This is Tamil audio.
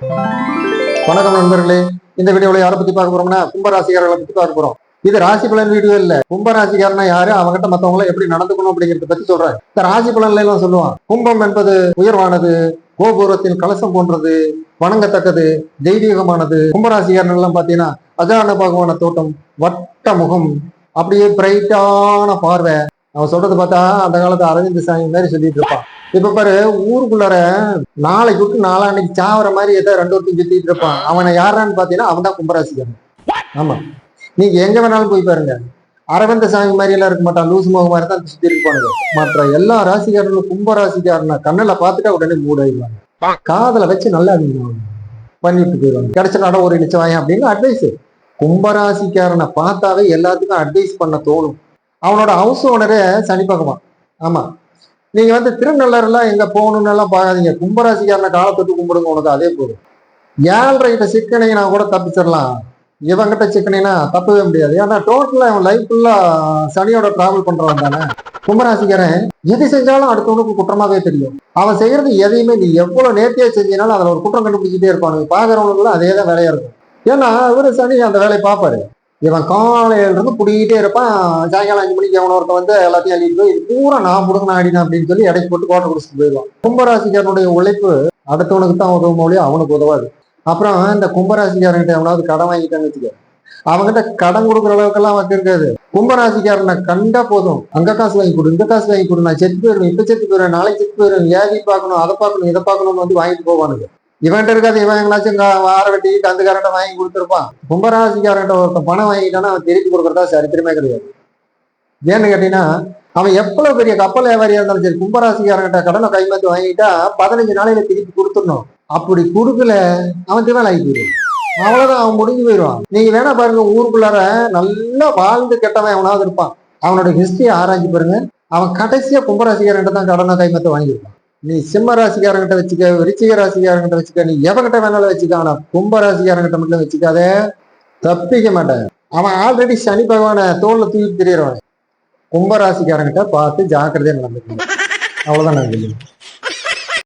வணக்கம் நண்பர்களே. இந்த வீடியோல யாரை பத்தி பார்க்க போறோம்னா கும்பராசிக்காரர்களை பத்தி பார்க்க போறோம். இது ராசி பலன் வீடியோ இல்ல. கும்பராசிக்காரனா யாரு, அவங்ககிட்ட மத்தவங்களை எப்படி நடந்துக்கணும் அப்படிங்கறத பத்தி சொல்றேன். இந்த ராசி பலன்ல எல்லாம் சொல்லுவான், கும்பம் என்பது உயர்வானது, கோபுரத்தின் கலசம் போன்றது, வணங்கத்தக்கது, தெய்வீகமானது. கும்பராசிக்காரன் எல்லாம் பாத்தீங்கன்னா அஜான பகவான தோட்டம், வட்ட முகம், அப்படியே பிரைட்டான பார்வை. அவன் சொல்றது பார்த்தா அந்த காலத்து அரவிந்த் சாமி மாதிரி சொல்லிட்டு இருப்பான். இப்ப பாரு, ஊருக்குள்ளார நாளைக்கு விட்டு நாளான்னைக்கு சாவர மாதிரி ஏதோ ரெண்டு ஒருத்தையும் சுத்திட்டு இருப்பான். அவனை யாரான்னு பாத்தீங்கன்னா அவன் தான் கும்பராசிக்காரன். ஆமா, நீங்க எங்க வேணாலும் போய் பாருங்க, அரவிந்த சாமி மாதிரி எல்லாம் இருக்க மாட்டான், லூசு முக மாதிரி தான் சுத்தி இருப்பானுங்க. மற்ற எல்லா ராசிக்காரர்களும் கும்பராசிக்காரனை கண்ணுல பாத்துட்டா உடனே மூடாயிடுவாங்க. காதல வச்சு நல்லா பண்ணிட்டு போயிடுவாங்க. கிடைச்ச நடம் ஒரு நிச்சயம் வாங்க அப்படின்னு அட்வைஸ். கும்பராசிக்காரனை பார்த்தாவே எல்லாத்துக்கும் அட்வைஸ் பண்ண தோணும். அவனோட ஹவுஸ் ஓனரே சனி பகவான். ஆமா, நீங்க திருநள்ளாறுலாம் எங்க போகணும்னு எல்லாம் பார்க்காதீங்க, கும்பராசிக்காரனை காலத்தொட்டு கும்பிடுங்க, உனக்கு அதே போதும். 7:30 சிக்கனைனா கூட தப்பிச்சிடலாம், இவங்கிட்ட சிக்கனைனா தப்பவே முடியாது. ஏன்னா டோட்டலா அவன் லைஃப் ஃபுல்லா சனியோட டிராவல் பண்றவன் தானே. கும்பராசிக்காரன் எது செஞ்சாலும் அடுத்தவனுக்கு குற்றமாவே தெரியும். அவன் செய்யறது எதையுமே நீ எவ்வளவு நேர்த்தியா செஞ்சினாலும் அதுல ஒரு குற்றம் கண்டுபிடிச்சிட்டே இருப்பானுங்க. பாக்குறவங்களுக்குலாம் அதே தான் வேலையா இருக்கும். ஏன்னா இவரு சனி அந்த வேலையை பார்ப்பாரு. இவன் காலையில இருந்து புடிக்கிட்டே இருப்பான். சாயங்காலம் 5 மணிக்கு அவன ஒருத்த எல்லாத்தையும் அள்ளிட்டு போய் இது பூரா நான் முடுங்க ஆடினா அப்படின்னு சொல்லி எடைக்கு போட்டு கோட்டை குடிச்சிட்டு போயிடுவான். கும்பராசிக்காரனுடைய உழைப்பு அடுத்தவனுக்கு தான் உதவும் மொழியும் அவனுக்கு உதவாது. அப்புறம் இந்த கும்பராசிக்காரன்கிட்ட எவனாவது கடன் வாங்கிட்டான்னு வச்சுக்க, அவங்ககிட்ட கடன் கொடுக்குற அளவுக்கு எல்லாம் இருக்காது. கும்பராசிக்காரனை கண்டா போதும், அங்க காசு வாங்கி கொடு, இந்த காசு வாங்கி கொடு, நான் செத்து போயிருவேன், இப்ப செத்து போயிருவேன், நாளைக்கு செத்து போயிருவேன், ஏவி பார்க்கணும், அதை பார்க்கணும், இதை பார்க்கணும்னு வாங்கிட்டு போவானுங்க. இவன்ட்டு இருக்காது, இவன் எங்களாச்சும் வார வெட்டி கந்துக்காரன்ட்ட வாங்கி கொடுத்துருப்பான். கும்பராசிக்காரன்ட்ட ஒருத்தன் பணம் வாங்கிட்டான்னா அவன் திருப்பி கொடுக்கறதா சரித்திரமே கிடையாது. ஏன்னு கேட்டீங்கன்னா, அவன் எவ்வளவு பெரிய கப்பல் வியாபாரியா இருந்தாலும் சரி, கும்பராசிக்காரன்கிட்ட கடனை கைமாத்தி வாங்கிட்டா 15 நாளையில திருப்பி கொடுத்துடணும். அப்படி கொடுக்கல அவன் திவால் ஆகி போயிடுவான். அவ்வளவுதான், அவன் முடிஞ்சு போயிடுவான். நீங்க வேணா பாருங்க, ஊருக்குள்ளார நல்லா வாழ்ந்து கெட்டவன் எவனாவது இருப்பான், அவனோட ஹிஸ்டரியை ஆராய்ச்சி பாருங்க, அவன் கடைசியா கும்பராசிக்காரன்ட்ட தான் கடனை கைமாத்த வாங்கியிருப்பான். நீ சிம்ம ராசிக்காரங்கிட்ட வச்சுக்க, விருச்சிக ராசிக்காரங்கிட்ட வச்சுக்க, நீ எவங்கிட்ட வேணாலும் வச்சுக்க, ஆனா கும்ப ராசிக்காரங்கிட்ட மட்டும் வச்சுக்காத, தப்பிக்க மாட்டேன். அவன் ஆல்ரெடி சனி பகவான தோல்ல தூக்கி தெரியறவன். கும்பராசிக்காரங்கிட்ட பார்த்து ஜாக்கிரதையா நடந்துக்கணும். அவ்வளவுதான் நான் சொல்லுவேன்.